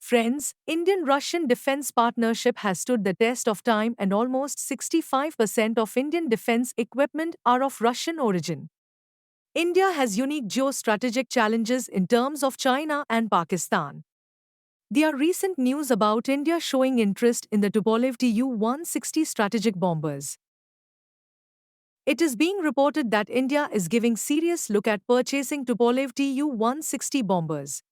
Friends, Indian-Russian defense partnership has stood the test of time and almost 65% of Indian defense equipment are of Russian origin. India has unique geostrategic challenges in terms of China and Pakistan. There are recent news about India showing interest in the Tupolev Tu-160 strategic bombers. It is being reported that India is giving serious look at purchasing Tupolev Tu-160 bombers.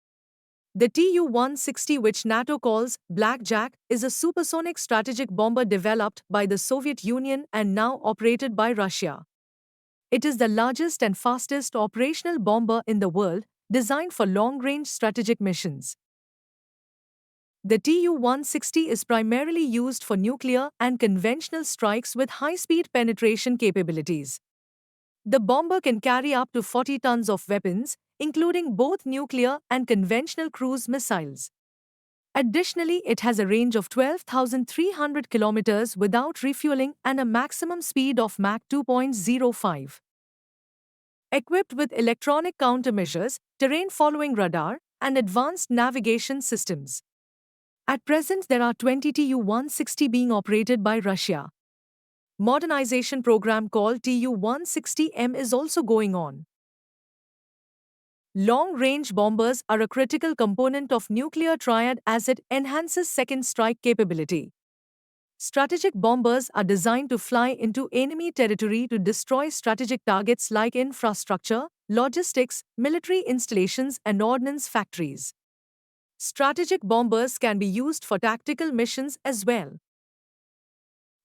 The Tu-160, which NATO calls Blackjack, is a supersonic strategic bomber developed by the Soviet Union and now operated by Russia. It is the largest and fastest operational bomber in the world, designed for long-range strategic missions. The Tu-160 is primarily used for nuclear and conventional strikes with high-speed penetration capabilities. The bomber can carry up to 40 tons of weapons, including both nuclear and conventional cruise missiles. Additionally, it has a range of 12,300 kilometers without refueling and a maximum speed of Mach 2.05. Equipped with electronic countermeasures, terrain-following radar, and advanced navigation systems. At present, there are 20 Tu-160 being operated by Russia. Modernization program called Tu-160M is also going on. Long-range bombers are a critical component of nuclear triad as it enhances second strike capability. Strategic bombers are designed to fly into enemy territory to destroy strategic targets like infrastructure, logistics, military installations, and ordnance factories. Strategic bombers can be used for tactical missions as well.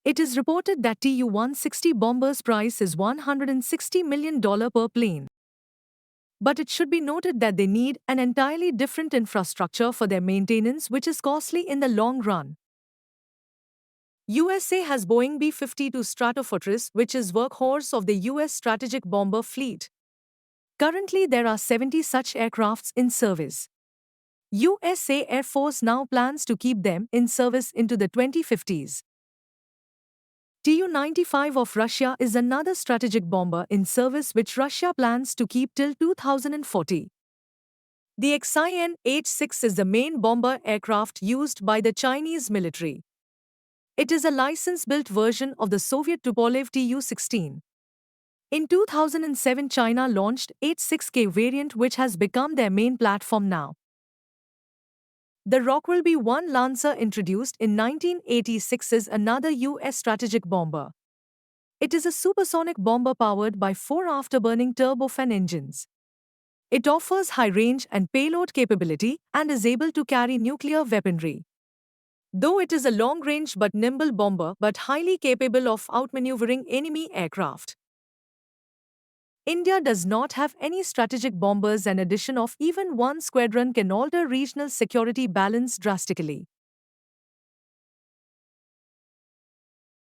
It is reported that Tu-160 bombers' price is $160 million per plane. But it should be noted that they need an entirely different infrastructure for their maintenance, which is costly in the long run. USA has Boeing B-52 Stratofortress, which is workhorse of the US strategic bomber fleet. Currently, there are 70 such aircrafts in service. USA Air Force now plans to keep them in service into the 2050s. Tu-95 of Russia is another strategic bomber in service which Russia plans to keep till 2040. The Xi'an-H6 is the main bomber aircraft used by the Chinese military. It is a license-built version of the Soviet Tupolev Tu-16. In 2007, China launched H-6K variant, which has become their main platform now. The Rockwell B-1 Lancer, introduced in 1986, is another U.S. strategic bomber. It is a supersonic bomber powered by 4 afterburning turbofan engines. It offers high range and payload capability and is able to carry nuclear weaponry. Though it is a long-range but nimble bomber but highly capable of outmaneuvering enemy aircraft. India does not have any strategic bombers, and addition of even one squadron can alter regional security balance drastically.